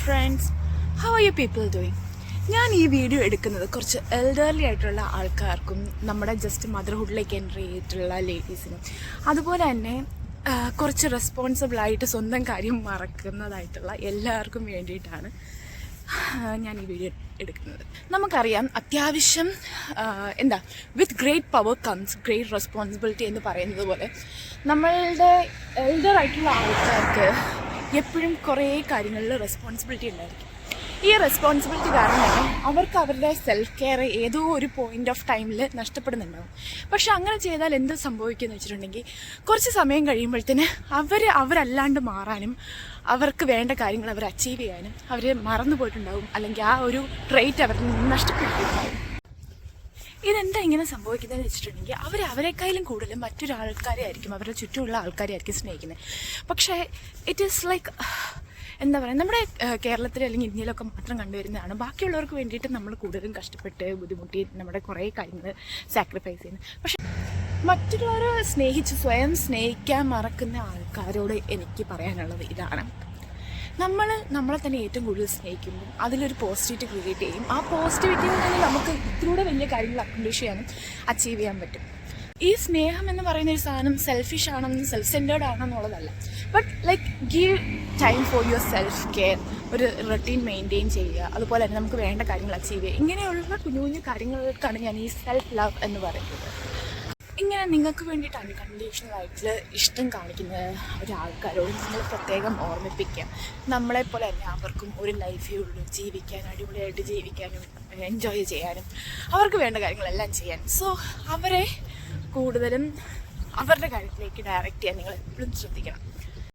friends, how are you people doing? ഞാൻ ഈ video എടുക്കുന്നത് കുറച്ച് എൽഡർലി ആയിട്ടുള്ള ആൾക്കാർക്കും നമ്മുടെ ജസ്റ്റ് മദർഹുഡിലേക്ക് എൻ്റർ ചെയ്തിട്ടുള്ള ലേഡീസിനും അതുപോലെ തന്നെ കുറച്ച് റെസ്പോൺസിബിളായിട്ട് സ്വന്തം കാര്യം മറക്കുന്നതായിട്ടുള്ള എല്ലാവർക്കും വേണ്ടിയിട്ടാണ് ഞാൻ ഈ വീഡിയോ എടുക്കുന്നത്. നമുക്കറിയാം അത്യാവശ്യം with great power comes great responsibility എന്ന് പറയുന്നത് പോലെ നമ്മളുടെ എൽഡർ ആയിട്ടുള്ള ആൾക്കാർക്ക് എപ്പോഴും കുറേ കാര്യങ്ങളിൽ റെസ്പോൺസിബിലിറ്റി ഉണ്ടായിരിക്കും. ഈ റെസ്പോൺസിബിലിറ്റി കാരണം തന്നെ അവർക്ക് അവരുടെ സെൽഫ് കെയർ ഏതോ ഒരു പോയിന്റ് ഓഫ് ടൈമിൽ നഷ്ടപ്പെടുന്നുണ്ടാവും. പക്ഷെ അങ്ങനെ ചെയ്താൽ എന്ത് സംഭവിക്കുമെന്ന് വെച്ചിട്ടുണ്ടെങ്കിൽ കുറച്ച് സമയം കഴിയുമ്പോഴത്തേന് അവരല്ലാണ്ട് മാറാനും അവർക്ക് വേണ്ട കാര്യങ്ങൾ അവർ അച്ചീവ് ചെയ്യാനും അവർ മറന്നു പോയിട്ടുണ്ടാവും, അല്ലെങ്കിൽ ആ ഒരു ട്രേറ്റ് അവരിൽ നിന്ന് നഷ്ടപ്പെട്ടിട്ടുണ്ടാവും. ഇതെന്താ ഇങ്ങനെ സംഭവിക്കുന്നതെന്ന് വെച്ചിട്ടുണ്ടെങ്കിൽ അവരെക്കാളും കൂടുതൽ മറ്റൊരാൾക്കാരെ ആയിരിക്കും, അവരുടെ ചുറ്റുമുള്ള ആൾക്കാരെ ആയിരിക്കും സ്നേഹിക്കുന്നത്. പക്ഷേ ഇറ്റ് ഈസ് ലൈക്ക് എന്താ പറയുക, നമ്മുടെ കേരളത്തിൽ അല്ലെങ്കിൽ ഇന്ത്യയിലൊക്കെ മാത്രം കണ്ടുവരുന്നതാണ്. ബാക്കിയുള്ളവർക്ക് വേണ്ടിയിട്ട് നമ്മൾ കൂടുതലും കഷ്ടപ്പെട്ട് ബുദ്ധിമുട്ടി നമ്മുടെ കുറേ കാര്യങ്ങൾ സാക്രിഫൈസ് ചെയ്യുന്നത്. പക്ഷെ മറ്റുള്ളവരെ സ്നേഹിച്ച് സ്വയം സ്നേഹിക്കാൻ മറക്കുന്ന ആൾക്കാരോട് എനിക്ക് പറയാനുള്ളത് ഇതാണ്: നമ്മളെ തന്നെ ഏറ്റവും കൂടുതൽ സ്നേഹിക്കുമ്പോൾ അതിലൊരു പോസിറ്റിവിറ്റി ക്രിയേറ്റ് ചെയ്യും. ആ പോസിറ്റിവിറ്റിയിൽ നിന്ന് നമുക്ക് ഇതിലൂടെ വലിയ കാര്യങ്ങൾ അക്കംപ്ലിഷ് ചെയ്യാനും അച്ചീവ് ചെയ്യാൻ പറ്റും. ഈ സ്നേഹം എന്ന് പറയുന്ന ഒരു സാധനം സെൽഫിഷ് ആണെന്ന് സെൽഫ് സെൻറ്റേർഡ് ആണെന്നുള്ളതല്ല. But like give time for your self care, ഒരു റൊട്ടീൻ മെയിൻറ്റെയിൻ ചെയ്യുക, അതുപോലെ തന്നെ നമുക്ക് വേണ്ട കാര്യങ്ങൾ അച്ചീവ് ചെയ്യുക. ഇങ്ങനെയുള്ള കുഞ്ഞു കുഞ്ഞു കാര്യങ്ങൾക്കാണ് ഞാൻ ഈ സെൽഫ് ലവ് എന്ന് പറയുന്നത്. ഇങ്ങനെ നിങ്ങൾക്ക് വേണ്ടിയിട്ട് അൺകണ്ടീഷണലായിട്ട് ഇഷ്ടം കാണിക്കുന്ന ഒരാൾക്കാരോട് നമ്മൾ പ്രത്യേകം ഓർമ്മിപ്പിക്കുക. നമ്മളെപ്പോലെ തന്നെ അവർക്കും ഒരു ലൈഫേ ഉള്ളൂ, ജീവിക്കാൻ, അടിപൊളിയായിട്ട് ജീവിക്കാനും എൻജോയ് ചെയ്യാനും അവർക്ക് വേണ്ട കാര്യങ്ങളെല്ലാം ചെയ്യാൻ. സോ അവരെ കൂടുതലും അവരുടെ കാര്യത്തിലേക്ക് ഡയറക്റ്റ് ചെയ്യാൻ നിങ്ങൾ എപ്പോഴും ശ്രദ്ധിക്കണം.